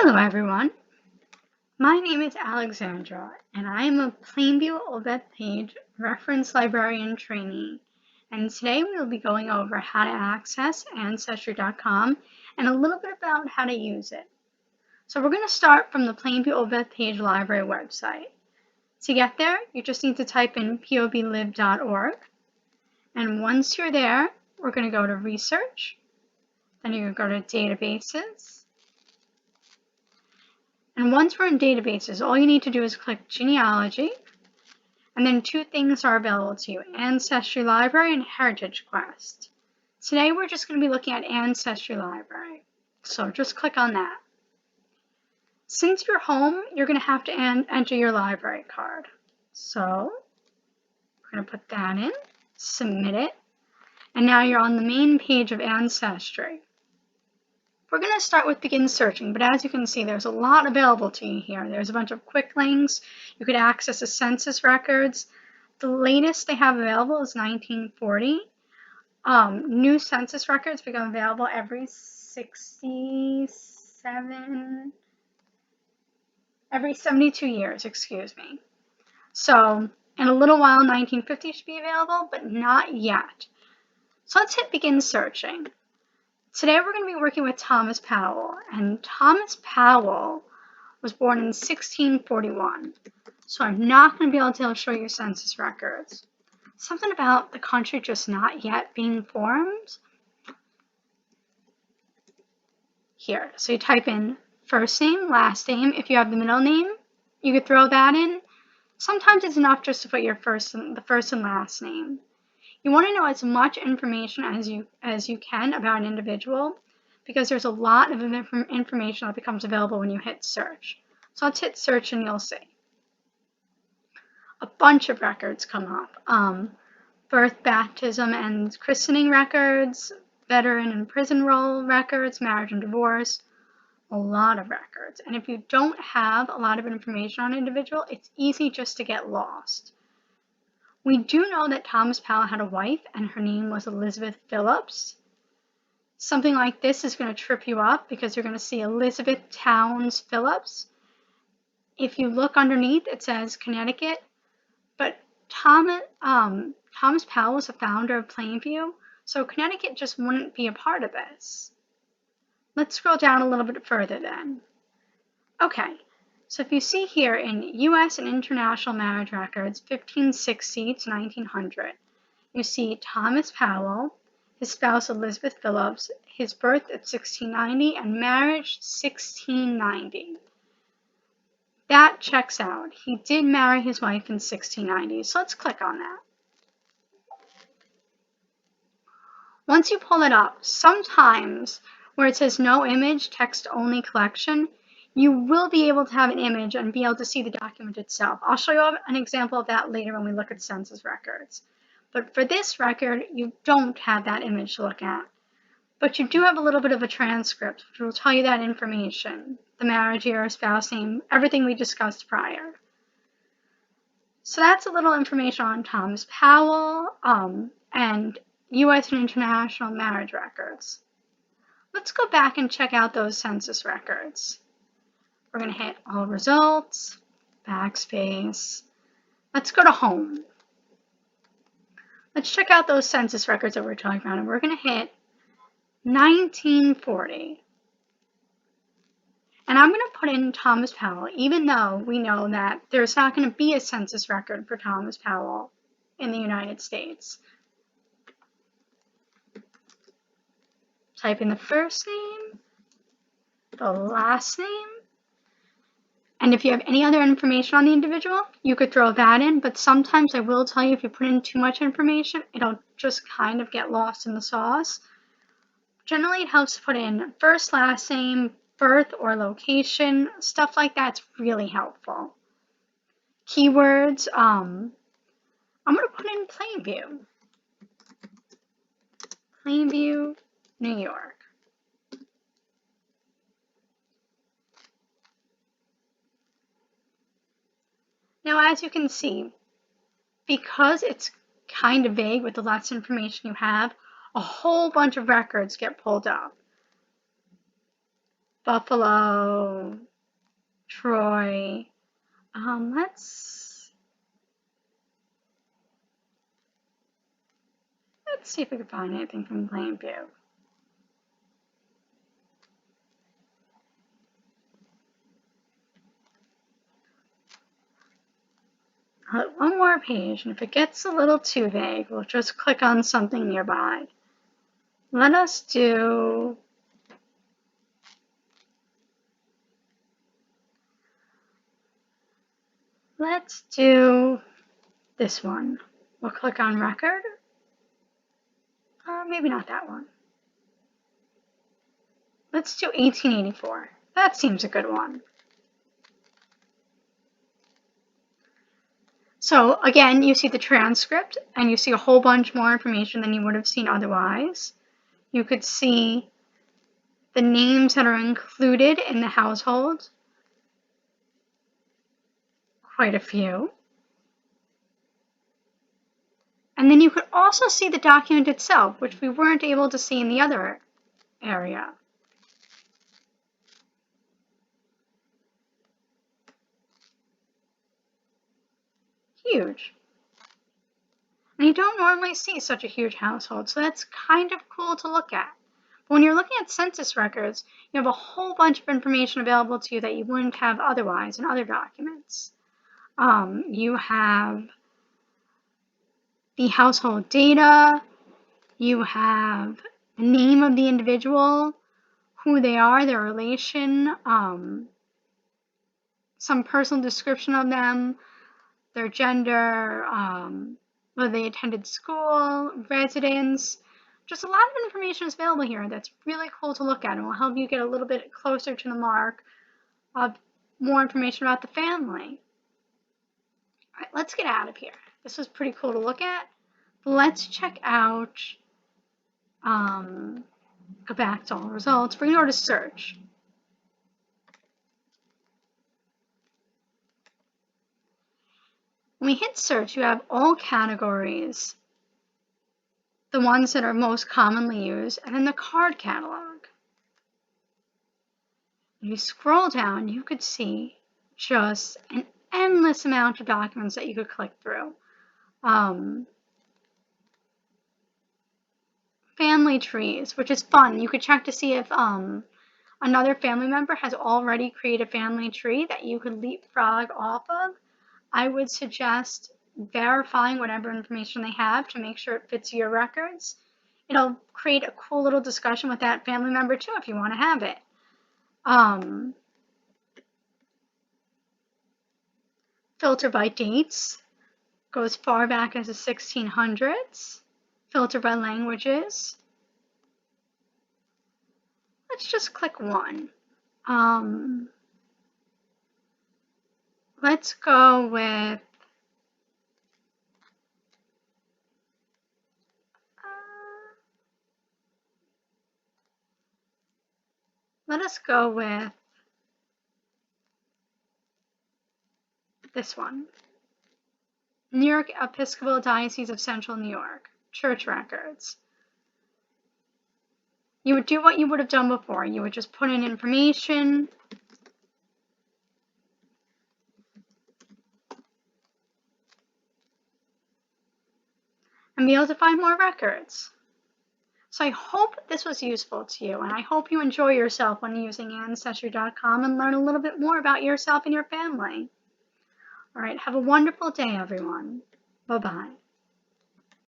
Hello everyone, my name is Alexandra and I am a Plainview Old Bethpage Reference Librarian trainee, and today we will be going over how to access Ancestry.com and a little bit about how to use it. So we're going to start from the Plainview Old Bethpage Library website. To get there, you just need to type in poblib.org, and once you're there, we're going to go to Research, then you're going to go to Databases. And once we're in databases, all you need to do is click Genealogy, and then two things are available to you, Ancestry Library and Heritage Quest. Today we're just going to be looking at Ancestry Library, so just click on that. Since you're home, you're going to have to enter your library card. So we're going to put that in, submit it, and now you're on the main page of Ancestry. We're going to start with begin searching, but as you can see, there's a lot available to you here. There's a bunch of quick links. You could access the census records. The latest they have available is 1940. New census records become available every 72 years, excuse me. So in a little while, 1950 should be available, but not yet. So let's hit begin searching. Today we're going to be working with Thomas Powell, and Thomas Powell was born in 1641, so I'm not going to be able to show you census records. Something about the country just not yet being formed. Here, so you type in first name, last name. If you have the middle name, you could throw that in. Sometimes it's enough just to put your the first and last name. You want to know as much information as you can about an individual, because there's a lot of information that becomes available when you hit search. So let's hit search and you'll see. A bunch of records come up. Birth, baptism, and christening records, veteran and prison roll records, marriage and divorce, a lot of records. And if you don't have a lot of information on an individual, it's easy just to get lost. We do know that Thomas Powell had a wife, and her name was Elizabeth Phillips. Something like this is going to trip you up because you're going to see Elizabeth Towns Phillips. If you look underneath, it says Connecticut, but Thomas Powell was the founder of Plainview, so Connecticut just wouldn't be a part of this. Let's scroll down a little bit further then. Okay. So if you see here in U.S. and International Marriage Records, 1560 to 1900, you see Thomas Powell, his spouse Elizabeth Phillips, his birth at 1690, and marriage 1690. That checks out. He did marry his wife in 1690, so let's click on that. Once you pull it up, sometimes where it says no image, text only collection, you will be able to have an image and be able to see the document itself. I'll show you an example of that later when we look at census records. But for this record, you don't have that image to look at. But you do have a little bit of a transcript, which will tell you that information. The marriage year, spouse name, everything we discussed prior. So that's a little information on Thomas Powell and U.S. and International Marriage Records. Let's go back and check out those census records. We're going to hit all results, backspace. Let's go to home. Let's check out those census records that we're talking about, and we're going to hit 1940. And I'm going to put in Thomas Powell, even though we know that there's not going to be a census record for Thomas Powell in the United States. Type in the first name, the last name, and if you have any other information on the individual, you could throw that in, but sometimes I will tell you if you put in too much information, it'll just kind of get lost in the sauce. Generally, it helps to put in first, last name, birth or location, stuff like that's really helpful. Keywords, I'm going to put in Plainview. Plainview, New York. Now, as you can see, because it's kind of vague with the less information you have, a whole bunch of records get pulled up. Buffalo, Troy. Let's see if we can find anything from Plainview. One more page, and if it gets a little too vague, we'll just click on something nearby. Let's do this one. We'll click on record. Maybe not that one. Let's do 1884. That seems a good one. So again, you see the transcript and you see a whole bunch more information than you would have seen otherwise. You could see the names that are included in the household. Quite a few. And then you could also see the document itself, which we weren't able to see in the other area. Huge. And you don't normally see such a huge household, so that's kind of cool to look at. But when you're looking at census records, you have a whole bunch of information available to you that you wouldn't have otherwise in other documents. You have the household data, you have the name of the individual, who they are, their relation, some personal description of them, their gender, whether they attended school, residence. Just a lot of information is available here that's really cool to look at and will help you get a little bit closer to the mark of more information about the family. All right, let's get out of here. This was pretty cool to look at. Let's check out, go back to all results. We're going to go to search. When we hit search, you have all categories, the ones that are most commonly used, and then the card catalog. If you scroll down, you could see just an endless amount of documents that you could click through. Family trees, which is fun. You could check to see if another family member has already created a family tree that you could leapfrog off of. I would suggest verifying whatever information they have to make sure it fits your records. It'll create a cool little discussion with that family member too if you want to have it. Filter by dates, goes far back as the 1600s. Filter by languages. Let's just click one. Let's go with let us go with this one. New York Episcopal Diocese of Central New York, church records. You would do what you would have done before. You would just put in information. And be able to find more records. So I hope this was useful to you, and I hope you enjoy yourself when using Ancestry.com and learn a little bit more about yourself and your family. All right, have a wonderful day, everyone. Bye-bye.